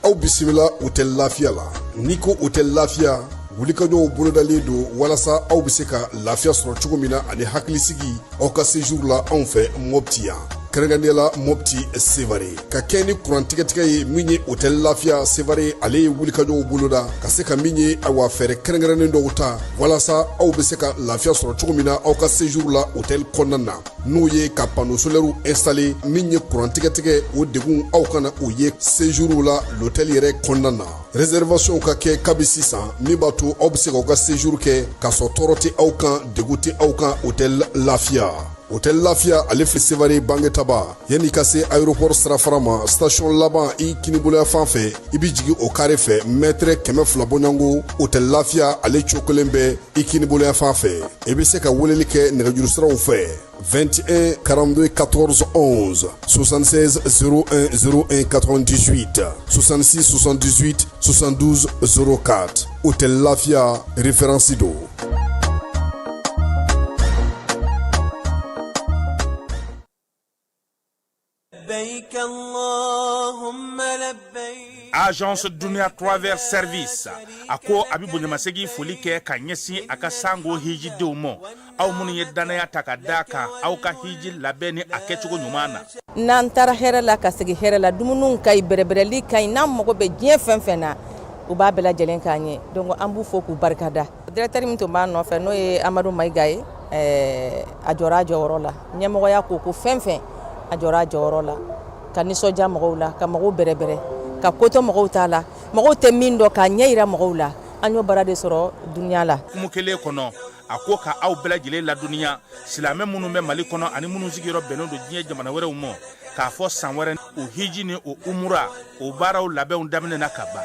aw bisimila hôtel Lafiya la n'i ko hôtel Lafiya wulikajɔw bolodalen don walasa aw bɛ se ka lafiya sɔrɔ cogo min na ani hakilisigi aw ka séjour la anw fɛ Mopti yan kɛrɛnkɛrɛnnenya Mopti Sevare ka kɛ ni kurantigɛtigɛ ye min ye hôtel Lafiya Sevare ale ye wulikajɔw boloda ka se ka min ye awa fɛɛrɛ kɛrɛnkɛrɛnnen dɔw ta walasa aw bɛ se ka lafiya sɔrɔ cogo min na aw ka séjour la hôtel kɔnɔna na n'o ye ka panneau solaire installé min ye kurantigɛtigɛ o degun aw kana o ye séjour la l'hôtel yɛrɛ kɔnɔna na réservation ka kɛ kabi sisan min b'a to aw bɛ se k'aw ka séjour kɛ k'a sɔrɔ tɔɔrɔ tɛ aw kan degun tɛ aw kan hôtel Lafiya. Hôtel Lafiya ale fɛ Sevare Bangetaba yanni ka se aéroport sirafara ma station laban i kiniboloya fan fɛ i bi jigin o carré fɛ mètre 200 bɔɲɔngo hôtel Lafiya ale cokolen bɛ i kiniboloya fan fɛ i bɛ se ka weleli kɛ nɛgɛjurusiraw fɛ 21 42 14 11 76 01 01 98 66 78 72 04 hôtel Lafiya référence do. Agence Dunia Travers Service ako abi bonyamasegi foli kɛ ka ɲɛsin a ka sango hiji denw ma aw minnu ye danaya ta ka da kan aw ka hiji labɛn ni a kɛcogo ɲuman na n'an taara hɛrɛ la ka segi hɛrɛ la dumuniw ka ɲi bɛrɛbɛrɛli ka ɲi n'an mago bɛ diɲɛ fɛn fɛn na u b'a bɛɛ lajɛlen k'an ɲɛ donc an b'u fo k'u barikada directeur min tun b'a nɔfɛ n'o ye Amadu Mayiga ye a jɔra a jɔyɔrɔ la ɲɛmɔgɔya ko fɛn fɛn a jɔra a jɔyɔrɔ la ka nisɔndiya mɔgɔw la ka mɔgɔw bɛrɛbɛrɛ ka koto mɔgɔw t'a la mɔgɔw tɛ min dɔn k'a ɲɛ yira mɔgɔw la an y'o baara de sɔrɔ duniya la kumu kelen kɔnɔ a ko ka aw bɛɛ lajɛlen laduniya silamɛ minnu bɛ Mali kɔnɔ ani minnu sigiyɔrɔ bɛnnen don diɲɛ jamana wɛrɛw ma k'a fɔ san wɛrɛ o hiji ni o umura o baaraw labɛnw daminɛna ka ban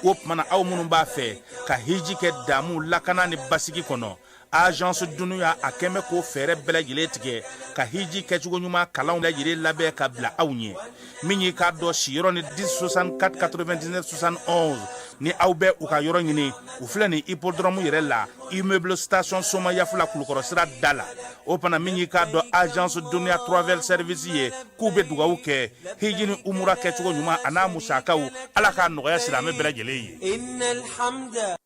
o tumana aw minnu b'a fɛ ka hiji kɛ damu lakana ni basigi kɔnɔ Agence Dunuya a kɛmɛ ko fɛɛrɛ bɛɛ lajɛlen tigɛ ka hiji kɛcogo ɲuman kalanw lajɛlen labɛn ka bila aw ɲɛ min ye k'a dɔn siyɔrɔ ni 10 64 99 71 ni aw bɛ u ka yɔrɔ ɲini u filɛ ni hippodrome yɛrɛ la immeuble station Soma Yafula Kulukɔrɔ sira da la o fana min ye k'a dɔn Agence Dunia Travel Service ye k'u bɛ dugawu kɛ hiji ni umura kɛcogo ɲuman a n'a musakaw Ala k'a nɔgɔya silamɛ bɛɛ lajɛlen ye.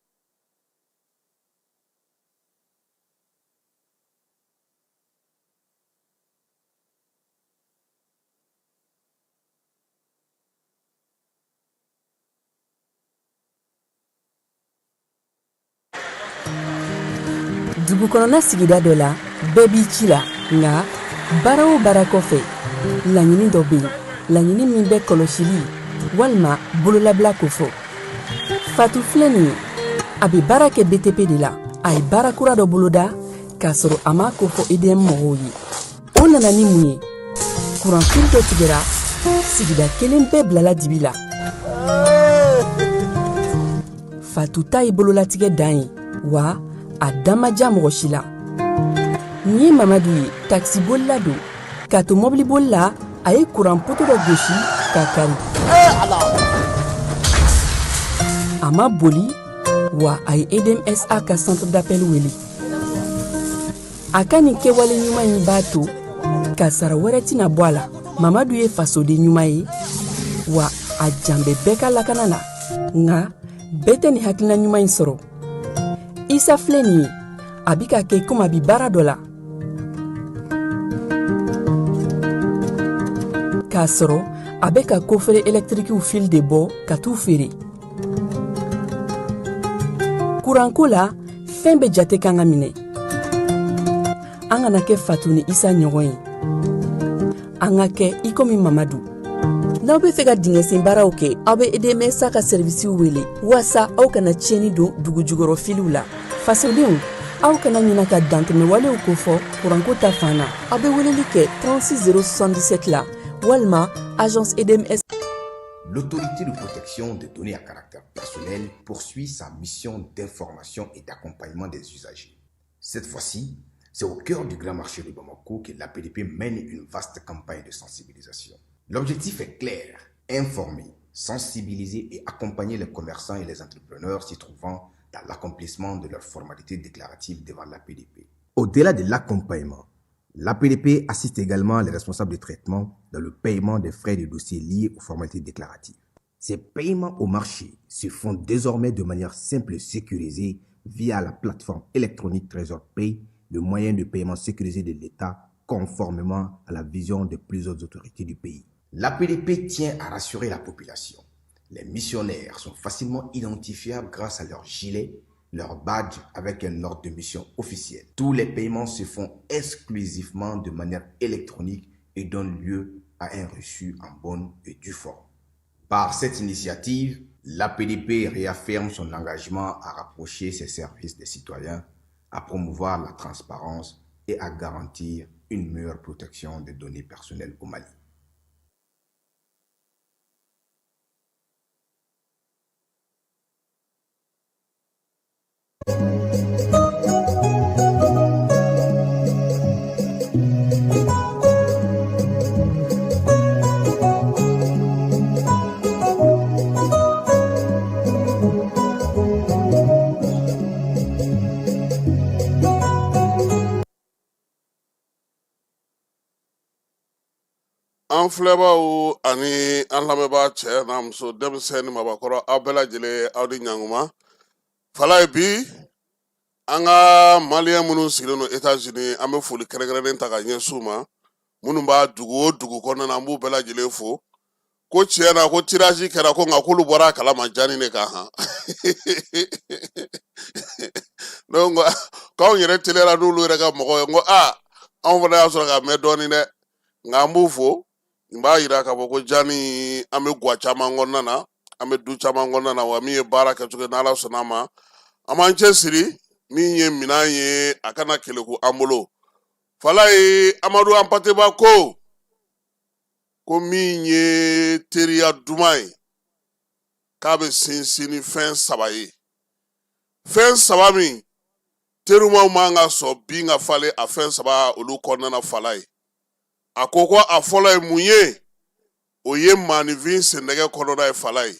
Dugukɔnɔna sigida dɔ la bɛɛ b'i ci la nka baara o baara kɔfɛ laɲini dɔ bɛ yen laɲini min bɛ kɔlɔsili walima bololabila ko fɔ Fatu filɛ nin ye a bɛ baara kɛ BTP de la a ye baara kura dɔ boloda k'a sɔrɔ a ma ko fɔ EDM mɔgɔw ye o nana ni mun ye kuranfiri dɔ tigɛra sigida kelen bɛɛ bilala dibi la Fatu ta ye bololatigɛ dan ye wa a damaja mɔgɔ si la nin ye Mamadu ye taxi bolila don k'a to mobili bolila a ye kuran poto dɔ gosi k'a kari a ma boli wa a ye EDMSA ka centre d'appel wele a ka nin kɛwale ɲuman in b'a to ka sara wɛrɛ tɛna bɔ a la Mamadu ye fasoden ɲuman ye wa a jan bɛ bɛɛ ka lakana na nka bɛɛ tɛ nin hakilina ɲuman in sɔrɔ Isa filɛ nin ye a bi ka kɛ komi a bi baara dɔ la k'a sɔrɔ a bɛ ka kofere électrique fil de bɔ ka t'u feere kuranko la fɛn bɛɛ jate kan ka minɛ an kana kɛ Fatu ni Isa ɲɔgɔn ye an ka kɛ i komi Mamadu n'aw bɛ fɛ ka dingɛsen baaraw kɛ aw bɛ EDMSA ka servisiw wele walasa aw kana tiɲɛni don dugu jukɔrɔ filiw la fasodenw aw kana ɲina ka dantɛmɛ walew ko fɔ kuranko ta fan na aw bɛ weleli kɛ 36 077 la walima agence EDMS. L'autorité de protection des données à caractère personnel poursuit sa mission d'information et d'accompagnement des usagers. Cette fois-ci, c'est au cœur du grand marché de Bamako que l'APDP mène une vaste campagne de sensibilisation. L'objectif est clair, informer, sensibiliser et accompagner les commerçants et les entrepreneurs s'y trouvant dans l'accomplissement de leurs formalités déclaratives devant l'APDP. Au-delà de l'accompagnement, l'APDP assiste également les responsables de traitement dans le paiement des frais de dossiers liés aux formalités déclaratives. Ces paiements au marché se font désormais de manière simple et sécurisée via la plateforme électronique Trésor Pay, le moyen de paiement sécurisé de l'État, conformément à la vision de plusieurs autorités du pays. L'APDP tient à rassurer la population. Les missionnaires sont facilement identifiables grâce à leur gilet, leur badge avec un ordre de mission officiel. Tous les paiements se font exclusivement de manière électronique et donnent lieu à un reçu en bonne et due forme. Par cette initiative, l'APDP réaffirme son engagement à rapprocher ses services des citoyens, à promouvoir la transparence et à garantir une meilleure protection des données personnelles au Mali. An filɛbaaw ani an lamɛnbaa cɛ n'a muso denmisɛn ni mabakɔrɔ aw bɛɛ lajɛlen aw ni ɲankuma. Fala ye bi an ka maliyɛn minnu sigilen don États-Unis an bɛ foli kɛrɛnkɛrɛnnen ta ka ɲɛsin u ma. Minnu b'a dugu o dugu kɔnɔna na an b'u bɛɛ lajɛlen fo. Ko tiɲɛ na ko tirage kɛra ko nka k'olu bɔra a kalama jani de kan han. Donc k'anw yɛrɛ teliyara n'olu yɛrɛ ka mɔgɔ ye n ko anw fana y'a sɔrɔ ka mɛn dɔɔnin dɛ. Nka an b'u fo. N b'a yira k'a fɔ ko jani an bɛ gwa caman kɔnɔna na an bɛ du caman kɔnɔna na wa min ye baara kɛcogo ye n'Ala sɔnna a ma an b'an cɛsiri min ye minɛn ye a kana keleku an bolo. Fala ye Amadu Ampateba ko min ye teriya duman ye k'a bɛ sinsin ni fɛn saba ye. Fɛn saba min terimaw man ka sɔn bin ka falen a fɛn saba olu kɔnɔna na Fala ye. A ko a fɔlɔ ye mun ye? O ye maanifin sennɛgɛ kɔnɔna ye Fala ye.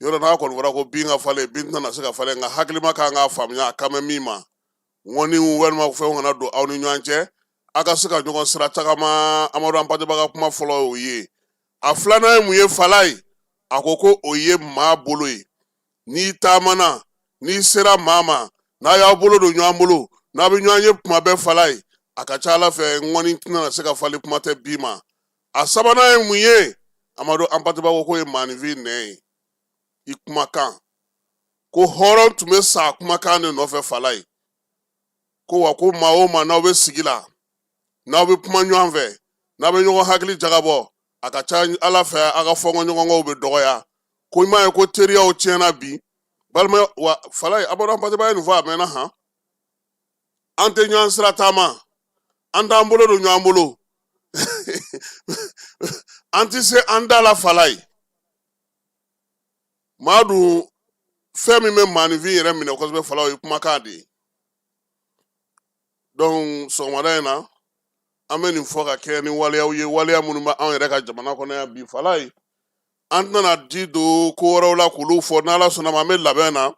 Yɔrɔ n'a kɔni fɔra ko bin ka falen bin tɛna se ka falen nka hakilima kan k'a faamuya a kan bɛ min ma. Ŋɔni walima fɛnw kana don aw ni ɲɔgɔn cɛ. A ka se ka ɲɔgɔn sira tagama. Amadu Ampateba ka kuma fɔlɔ y'o ye. A filanan ye mun ye Fala ye? A ko o ye maa bolo ye. N'i taamana n'i sera maa ma n'a y'aw bolo don ɲɔgɔn bolo n'a bɛ ɲɔgɔn ye kuma bɛɛ Fala ye. A ka ca Ala fɛ ŋɔni tɛna se ka falen kuma tɛ bi ma. A sabanan ye mun ye? Amadu Ampateba ko ye maanifin nɛn ye. I kumakan. Ko hɔrɔn tun bɛ sa a kumakan de nɔfɛ Fala ye. Ko wa ko maa o maa n'aw bɛ sigi la n'aw bɛ kuma ɲɔgɔn fɛ n'a bɛ ɲɔgɔn hakili jagabɔ a ka ca Ala fɛ a ka fɔɲɔgɔnkɔw bɛ dɔgɔya. Ko i m'a ye ko teriyaw tiɲɛna bi. Balima wa Fala ye Amadu Ampateba ye nin fɔ a mɛnna han. An tɛ ɲɔgɔn sira taama. An t'an bolo don ɲɔgɔn bolo. An ti se an da la Fala ye. Maa dun fɛn min bɛ maanifin yɛrɛ minɛ kosɛbɛ Fala ye kumakan de ye. Donc sɔgɔmada in na an bɛ nin fɔ ka kɛ ni waleyaw ye waleya minnu bɛ anw yɛrɛ ka jamana kɔnɔ yan bi Fala ye. An tɛna di don ko wɛrɛw la k'olu fɔ n'Ala sɔnna ma an bɛ labɛn na.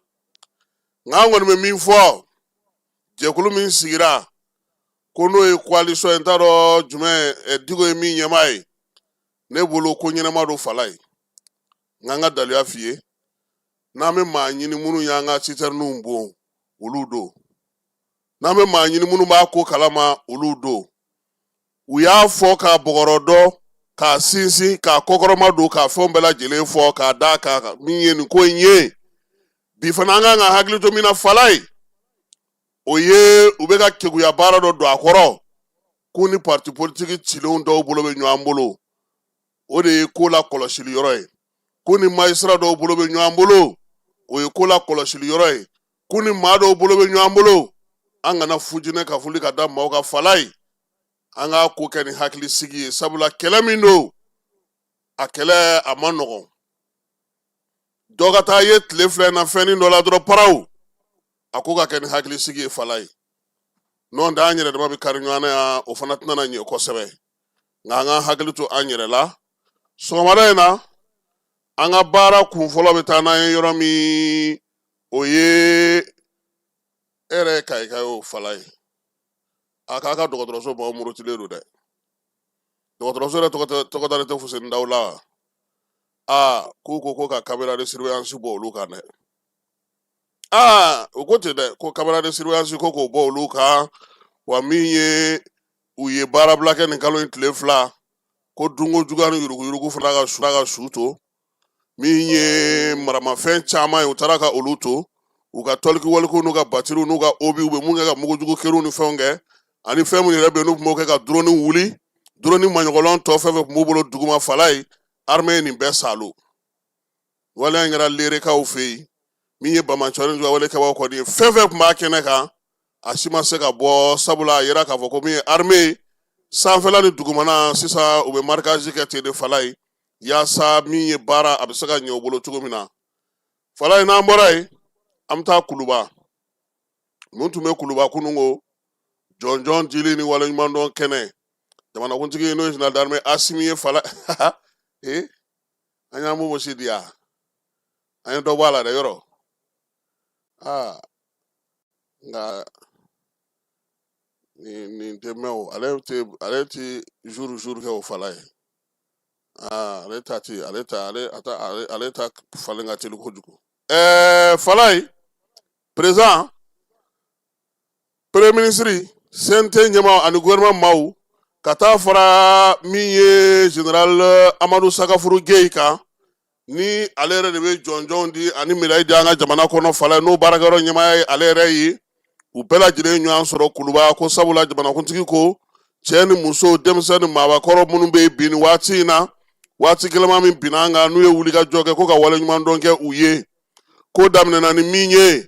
Nka an kɔni bɛ min fɔ jɛkulu min sigira ko n'o ye coalition n t'a dɔn jumɛn Diko ye min ɲɛmaa ye. Ne bolo ko ɲɛnama don Fala ye. Nka an ka daliya f'i ye n'an bɛ maa ɲini minnu y'an ka citɛriniw bon olu don. N'an bɛ maa ɲini minnu b'a ko kalama olu don. U y'a fɔ k'a bɔgɔrɔ dɔ k'a sinsin k'a kɔkɔrɔma don k'a fɛnw bɛɛ lajɛlen fɔ k'a d'a kan min ye nin ko in ye. Bi fana an kan ka hakili to min na Fala ye. O ye u bɛ ka kegunya baara dɔ don a kɔrɔ k'u ni parti politique cilenw dɔw bolo bɛ ɲɔgɔn bolo. O de ye ko la kɔlɔsili yɔrɔ ye. K'u ni magistrat dɔw bolo bɛ ɲɔgɔn bolo. O ye ko la kɔlɔsili yɔrɔ ye. K'u ni maa dɔw bolo bɛ ɲɔgɔn bolo. An kana fujinɛ ka fuli ka da maaw ka Fala ye. An ka ko kɛ ni hakili sigi ye sabula kɛlɛ min don a kɛlɛ a ma nɔgɔn. Dɔ ka taa ye tile fila in na fɛnnin dɔ la dɔrɔn paraw a ko ka kɛ ni hakili sigi ye Fala ye. N'o tɛ an yɛrɛ dama bɛ kari ɲɔgɔn na yan o fana tɛna ɲɛ kosɛbɛ. Nka an ka hakili to an yɛrɛ la. Sɔgɔmada in na an ka baara kun fɔlɔ bɛ taa n'an ye yɔrɔ min o ye e yɛrɛ ka y'o Fala ye. A k'a ka dɔgɔtɔrɔso mɔgɔ murutilen don dɛ. Dɔgɔtɔrɔso yɛrɛ tɔgɔ dalen tɛ Fuseni Dawula wa? ko ka caméra de surveillance bɔ olu kan dɛ o ko ten dɛ ko caméra de surveillance ko k'o bɔ olu kan wa min ye u ye baarabila kɛ nin kalo in tile 2 ko dunko juguya ni yuruguyurugu fana ka su to min ye maramafɛn caman ye u taara ka olu to u ka tɔliki waliko n'u ka batiriw n'u ka obi u bɛ mun kɛ ka mugujugu kɛriw ni fɛnw kɛ ani fɛn minnu yɛrɛ bɛ yen n'u tun b'o kɛ ka drone wuli drone maɲɔgɔlɔn tɔ fɛn fɛn tun b'u bolo duguma fala ye armée ye nin bɛɛ salo waleya in kɛra leerekaw fɛ yen min ye bamacɔni juguya wale kɛbagaw kɔni ye fɛn fɛn tun b'a kɛnɛ kan a si ma se ka bɔ sabula a yera k'a fɔ ko min ye armée sanfɛla ni dugumana sisan u bɛ marquage kɛ ten de fala ye yaasa min ye baara a bɛ se ka ɲɛ u bolo cogo min na fala ye n'an bɔra yen an bɛ taa kuluba mun tun bɛ kuluba kununko jɔnjɔn dili ni waleɲumandɔn kɛnɛ jamanakuntigi n'o ye général d'armée Asimi ye fala an y'an bomosi di yan an ye dɔ bɔ a la dɛ yɔrɔ nka nin tɛ mɛn o ale tɛ jour kɛ o fala ye ale ta falen ka teli kojugu fala ye président premier ministre CNT ɲɛmaw ani gouvernement maaw ka taa fara min ye général Amadu Sakafuru Gueye kan ni ale yɛrɛ de bɛ jɔnjɔnw di ani médaille di an ka jamana kɔnɔ fala ye n'o baarakɛyɔrɔ ɲɛmaaya ye ale yɛrɛ ye u bɛɛ lajɛlen ɲɔgɔn sɔrɔ kuluba ko sabula jamanakuntigi ko cɛ ni muso denmisɛn ni maabakɔrɔ minnu bɛ bin ni waati in na waati gɛlɛman min binna an kan n'u ye wulikajɔ kɛ ko ka waleɲumandɔn kɛ u ye ko daminɛna ni min ye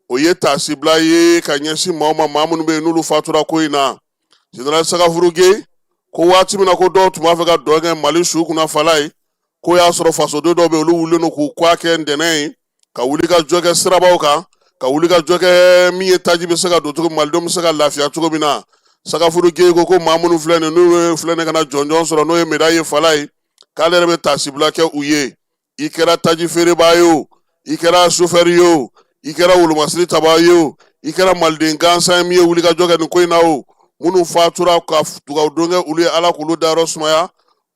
o ye taasibila ye ka ɲɛsin maa minnu bɛ yen n'olu fatura ko in na général Sakafuru Gueye ko waati min na ko dɔw tun b'a fɛ ka dɔ kɛ Mali su kunna fala ye ko y'a sɔrɔ fasoden dɔw bɛ yen olu wulilen don k'u kɔ kɛ ntɛnɛn ye ka wulikajɔ kɛ sirabaw kan ka wulikajɔ kɛ min ye taji bɛ se ka don cogo min malidenw bɛ se ka lafiya cogo min na Sakafuru Gueye ko maa minnu filɛ nin n'u filɛ nin ka na jɔnjɔn sɔrɔ n'o ye médaille ye fala ye k'ale yɛrɛ bɛ taasibila kɛ u ye i kɛra taji feerebaa ye o i kɛra chauffeur ye o i kɛra wolomasiri tabaa ye o i kɛra maliden gansan min ye wulikajɔ kɛ nin ko in na o minnu fatura ka dugawudon kɛ olu ye ala k'olu dayɔrɔ sumaya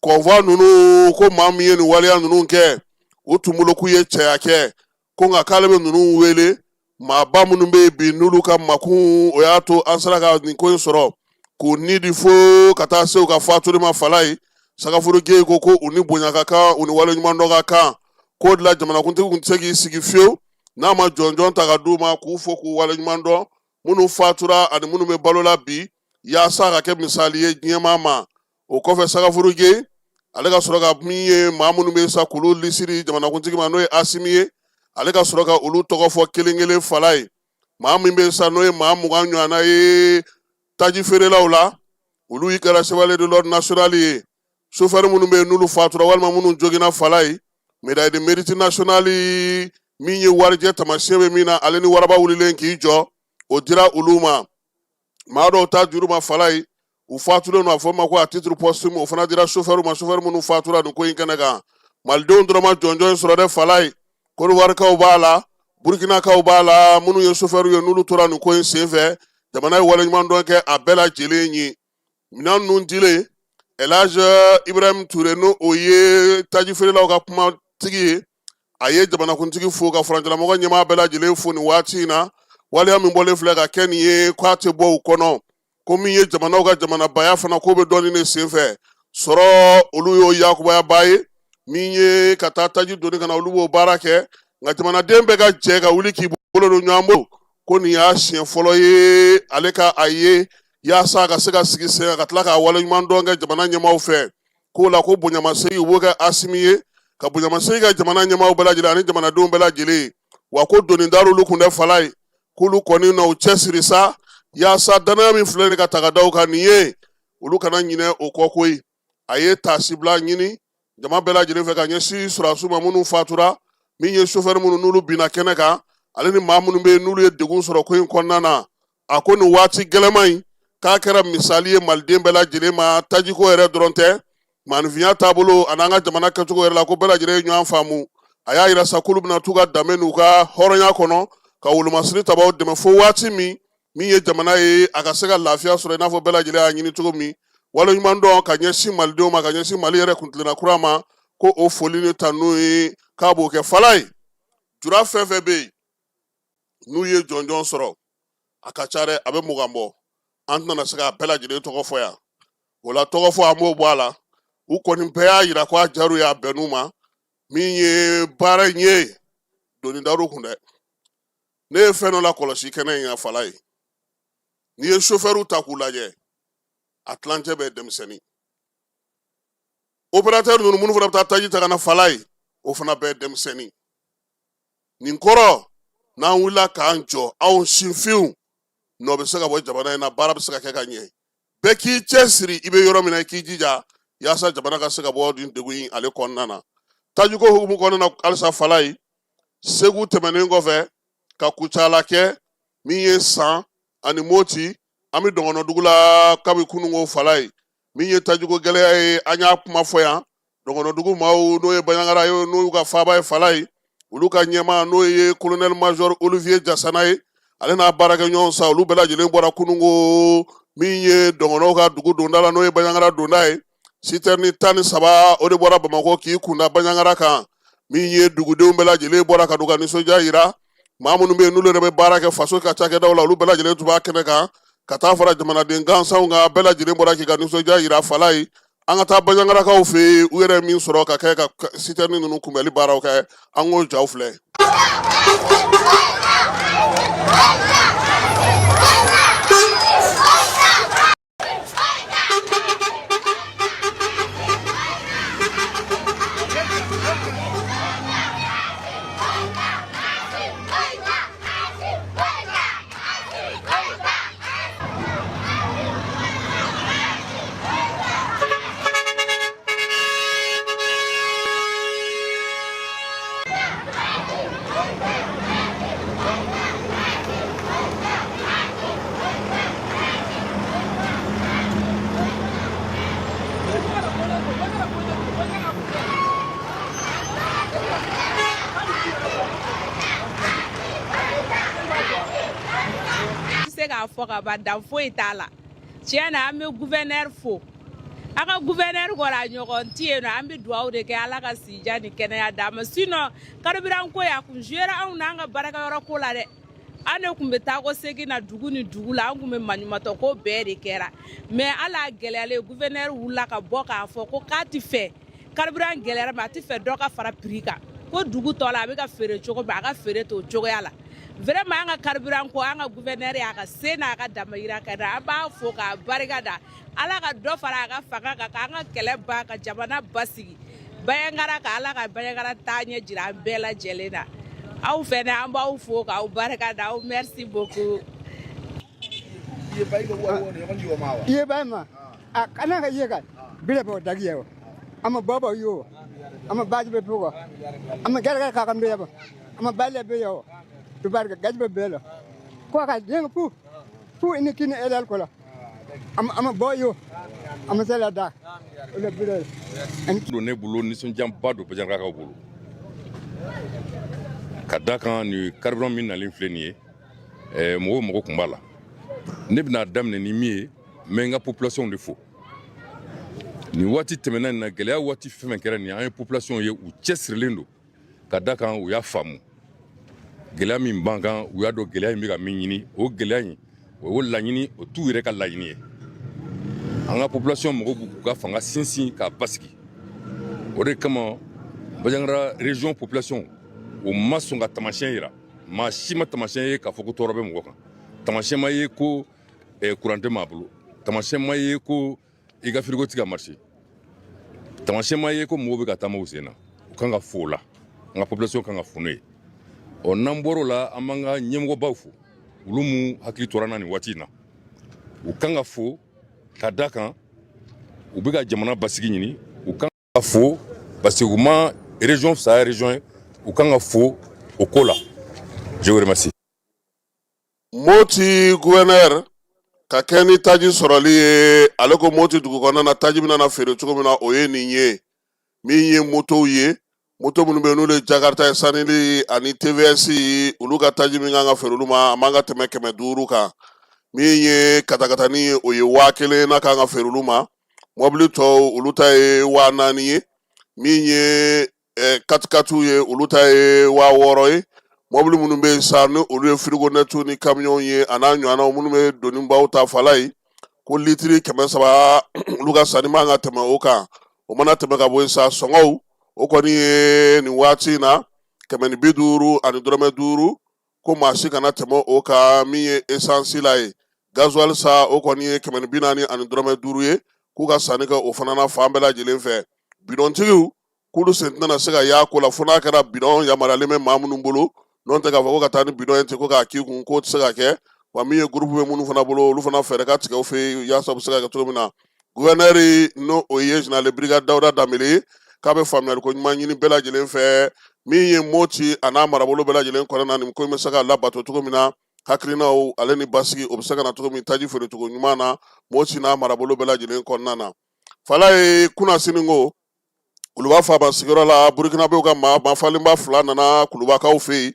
convoi ninnu ko maa min ye nin waleya ninnu kɛ u tun bolo k'u ye cɛya kɛ ko nka k'ale bɛ ninnu wele maaba minnu bɛ yen bi n'olu ka makun o y'a to an sera ka nin ko in sɔrɔ k'u nidi fo ka taa se u ka fatuli ma fala ye Sakafuru Gueye ko u ni bonya ka kan u ni waleɲumandɔn ka kan k'o de la jamanakuntigi tun tɛ se k'i sigi fiyewu n'a ma jɔnjɔn ta ka d'u ma k'u fo k'u waleɲumandɔn minnu fatura ani minnu bɛ balola bi yaasa ka kɛ misali ye diɲɛmaa ma o kɔfɛ Sakafuru Gueye ale ka sɔrɔ ka min ye maa minnu bɛ sa k'olu lisiri jamanakuntigi ma n'o ye Asimi ye ale ka sɔrɔ ka olu tɔgɔ fɔ kelen kelen fala ye maa min bɛ sa n'o ye maa 20 ɲɔgɔnna ye taji feerelaw la olu yi kɛra chevalier de l'ordre national ye chauffeur minnu bɛ yen n'olu fatura walima minnu joginna fala ye médaille de mérite national min ye warijɛ tamasiyɛn bɛ min na ale ni waraba wulilen k'i jɔ o dira olu ma maa dɔw ta juru ma fala ye u fatulen don a fɔ ma ko a titre posthume o fana dira chauffeur ma chauffeur minnu fatura nin ko in kɛnɛ kan malidenw dɔrɔn ma jɔnjɔn in sɔrɔ dɛ fala ye Kodiwarikaw b'a la Burkinakaw b'a la minnu ye chauffeur ye n'olu tora nin ko in senfɛ jamana ye waleɲumandɔn kɛ a bɛɛ lajɛlen ye minɛn ninnu dilen Elhadji Ibrahim Touré n'o o ye taji feerelaw ka kumatigi ye a ye jamanakuntigi fo ka faraɲɛlamɔgɔ ɲɛmaa bɛɛ lajɛlen fo nin waati in na waleya min bɔlen filɛ ka kɛ nin ye k'a tɛ bɔ u kɔnɔ ko min ye jamanaw ka jamanabaya fana k'o bɛ dɔɔnin de senfɛ sɔrɔ olu y'o yakubayaba ye min ye ka taa taji doni ka na olu b'o baara kɛ nka jamanaden bɛɛ ka jɛ ka wuli k'i bolo don ɲɔgɔn bolo ko nin y'a siɲɛ fɔlɔ ye ale ka a ye yaasa ka se ka sigi sen ka tila k'a waleɲumandɔn kɛ jamana ɲɛmaaw fɛ k'o la ko bonyamasegin u b'o kɛ Asimi ye ka bonyamasegin kɛ jamana ɲɛmaaw bɛɛ lajɛlen ani jamanadenw bɛɛ lajɛlen wa ko donidari olu kun tɛ fala ye k'olu kɔni na u cɛsiri sa yaasa danaya min filɛ nin ka ta ka da u kan nin ye olu kana ɲinɛ o kɔ koyi a ye taasibila ɲini jama bɛɛ lajɛlen fɛ ka ɲɛsin sɔrɔdasiw ma minnu fatura min ye chauffeur minnu n'olu binna kɛnɛ kan ale ni maa minnu bɛ yen n'olu ye degun sɔrɔ ko in kɔnɔna na a ko nin waati gɛlɛman in k'a kɛra misali ye maliden bɛɛ lajɛlen ma tajiko yɛrɛ dɔrɔn tɛ maanifinya taabolo ani an ka jamana kɛcogo yɛrɛ la ko bɛɛ lajɛlen ye ɲɔgɔn faamu a y'a yira sa k'olu bɛna t'u ka danbe n'u ka hɔrɔnya kɔnɔ ka wolomasiri tabaw dɛmɛ fo waati min ye jamana ye a ka se ka lafiya sɔrɔ i n'a fɔ bɛɛ lajɛlen y'a ɲini cogo min waleɲumandɔn ka ɲɛsin malidenw ma ka ɲɛsin Mali yɛrɛ kuntilenna kura ma ko o foli ni ta n'o ye k'a b'o kɛ fala ye jura fɛn fɛn bɛ yen n'u ye jɔnjɔn sɔrɔ a ka ca dɛ a bɛ mugan bɔ an tɛna se k'a bɛɛ lajɛlen tɔgɔ fɔ yan o la tɔgɔ fɔ an b'o bɔ a la u kɔni bɛɛ y'a yira ko a jar'u ye a bɛnn'u ma min ye baara in ye doni dar'u kun dɛ ne ye fɛn dɔ la kɔlɔsi kɛnɛ in kan fala ye n'i ye sofɛriw ta k'u lajɛ a tilancɛ bɛ denmisɛnnin opérateur ninnu minnu fana bɛ taa taji ta ka na fala ye o fana bɛɛ ye denmisɛnnin nin kɔrɔ n'an wulila k'an jɔ anw sinfinw n'o bɛ se ka bɔ jamana in na baara bɛ se ka kɛ ka ɲɛ bɛɛ k'i cɛ siri i bɛ yɔrɔ min na i k'i jija yaasa jamana ka se ka bɔ nin degun in ale kɔnɔna na tajiko hukumu kɔnɔna na halisa fala ye segu tɛmɛnen kɔfɛ ka kucala kɛ min ye san ani moti an bɛ dɔngɔnɔdugu la kabi kununko fala ye min ye tajiko gɛlɛya ye an y'a kuma fɔ yan dɔngɔnɔdugu maaw n'o ye baɲangara ye n'o y'u ka faaba ye fala ye olu ka ɲɛmaa n'o ye colonel major Olivier Jasana ye ale n'a baarakɛɲɔgɔn sa olu bɛɛ lajɛlen bɔra kununko min ye dɔngɔnɔw ka dugu donda la n'o ye baɲangara donda ye citerne 13 o de bɔra Bamakɔ k'i kunda baɲangara kan min ye dugudenw bɛɛ lajɛlen bɔra ka duga nisɔndiya yira maa minnu bɛ yen n'olu yɛrɛ bɛ baara kɛ faso ka cakɛdaw la olu bɛɛ lajɛlen tun b'a kɛnɛ kan ka taa fara jamanaden gansanw kan bɛɛ lajɛlen bɔra k'i ka nisɔndiya yira fala ye an ka taa baɲangarakaw fɛ yen u yɛrɛ min sɔrɔ ka kɛ ka citerne ninnu kunbɛli baaraw kɛ an k'o jaw filɛ. K'a fɔ ka ban dan foyi t'a la tiɲɛ na an bɛ gouverneur fo an ka gouverneur kɔrɔ a ɲɔgɔn tɛ yen nɔ an bɛ dugawu de kɛ ala ka sija ni kɛnɛya d'a ma sinon carburant ko a kun jouera anw n'an ka baarakɛyɔrɔ ko la dɛ an de tun bɛ taa ko segin na dugu ni dugu la an tun bɛ maɲumantɔ ko bɛɛ de kɛra mais ala gɛlɛyalen gouverneur wulila ka bɔ k'a fɔ ko k'a tɛ fɛ carburant gɛlɛyara mais a tɛ fɛ dɔ ka fara prix kan ko dugu tɔ la a bɛ ka feere cogo min a ka feere t'o cogoya la. Vraiment an ka carburant ko an ka gouverneur y'a ka se n'a ka damayira kɛ an b'a fo k'a barika da ala ka dɔ fara a ka fanga kan k'an ka kɛlɛ ban ka jamana basigi baɲangara ka ala ka baɲangara taa ɲɛ jira an bɛɛ lajɛlen na aw fɛnɛ an b'aw fo k'aw barika da aw merci beaucoup. Iye ba ma a kana ka ye ka bile bo dagiyo ama baba yo ama baji be pogo ama gara ka kam be yaba ama balle be yo to barga gajbe belo ko ka den pu ini kini elal ko la ama boyo ama sela da le bile en do ne bolo nisɔndiya ba do baɲangara bolo ka da kan ni carburant min nalen filɛ nin ye mɔgɔ kun b'a la ne bɛna daminɛ ni min ye n bɛ n ka population de fo nin waati tɛmɛna nin na gɛlɛya waati fɛn fɛn kɛra nin an ye population ye u cɛsirilen don ka da kan u y'a faamu gɛlɛya min b'an kan u y'a dɔn gɛlɛya in bɛ ka min ɲini o gɛlɛya in o y'o laɲini o t'u yɛrɛ ka laɲini ye an ka population mɔgɔw b'u ka fanga sinsin k'a basigi o de kama baɲangara région population o ma sɔn ka tamasiyɛn yira maa si ma tamasiyɛn ye k'a fɔ ko tɔɔrɔ bɛ mɔgɔ kan tamasiyɛn ma ye ko courant tɛ maa bolo tamasiyɛn ma ye ko i ka frigo tɛ ka marché tamasiyɛn ma ye ko mɔgɔw bɛ ka taama u sen na u kan ka fo o la an ka population kan ka fo n'o ye n'an bɔr'o la an b'an ka ɲɛmɔgɔbaw fo olu mun hakili tora na nin waati in na u kan ka fo ka da kan u bɛ ka jamana basigi ɲini u kan ka fo parce que u ma région fisaya région ye u kan ka fo o ko la je vous remercie. Moti gouverneur ka kɛ ni taji sɔrɔli ye ale ko Moti dugu kɔnɔna na taji bɛna na feere cogo min na o ye nin ye min ye motow ye moto minnu bɛ yen n'olu ye Jakarta ye Sanili ani TVS olu ka taji min kan ka feere olu ma a man ka tɛmɛ 500 kan min ye katakatani ye o ye 1000 n'a kan ka feere olu ma mobili tɔw olu ta ye 4000 ye min ye katikatu ye olu ta ye 6000 ye mobili minnu bɛ sa ni olu ye frigo netu ni camion ye a n'a ɲɔgɔnnaw minnu bɛ donibaw ta fala ye ko litiri 300 olu ka sanni man ka tɛmɛ o kan o mana tɛmɛ ka bɔ yen sa sɔngɔw o kɔni ye nin waati in na 150 ani dɔrɔmɛ 5 ko maa si kana tɛmɛ o kan min ye essence la ye gasoil sa o kɔni ye 140 ani dɔrɔmɛ 5 ye k'u ka sanni kɛ o fana na fan bɛɛ lajɛlen fɛ bidɔntigiw k'olu sen tɛna se ka y'a ko la fo n'a kɛra bidɔn yamaruyalen bɛ maa minnu bolo n'o tɛ k'a fɔ ko ka taa ni bidɔn ye ten ko k'a k'i kun k'o tɛ se ka kɛ wa min ye groupe bɛ minnu fana bolo olu fana fɛɛrɛ ka tigɛ u fɛ yen yaasa u bɛ se ka kɛ cogo min na gouverneur n'o o ye général brigade Dawuda Danbele k'a bɛ faamuyali ko ɲuman ɲini bɛɛ lajɛlen fɛ min ye Moti a n'a marabolo bɛɛ lajɛlen kɔnɔna na nin ko in bɛ se ka labato cogo min na hakilinaw ale ni basigi o bɛ se ka na cogo min taji feere cogo ɲuman na Moti n'a marabolo bɛɛ lajɛlen kɔnɔna na fala ye kunna sini ko olu b'a fɔ a ma sigiyɔrɔ la burukinabew ka maafalenba 2 nana kulubakaw fɛ yen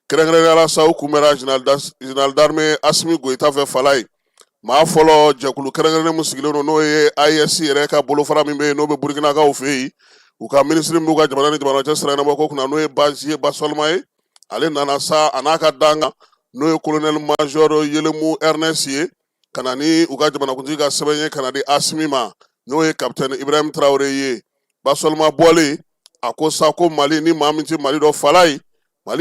kɛrɛnkɛrɛnnenya sa u kunbɛnna général d'armée Asimi Goyita fɛ fala ye maa fɔlɔ jɛkulu kɛrɛnkɛrɛnnen min sigilen don n'o ye AES yɛrɛ ka bolofara min bɛ yen n'o bɛ burukinakaw fɛ yen u ka minisiri min b'u ka jamana ni jamana cɛ sira ɲɛnabɔ ko kunna n'o ye Bazi Basolma ye ale nana sa a n'a ka danga n'o ye colonel major Yelemu Ernest ye ka na ni u ka jamanakuntigi ka sɛbɛn ye ka na di Asimi ma n'o ye capitaine Ibrahim Traoré ye Basolma bɔlen a ko sa ko Mali ni maa min tɛ Mali dɔ fala ye Mali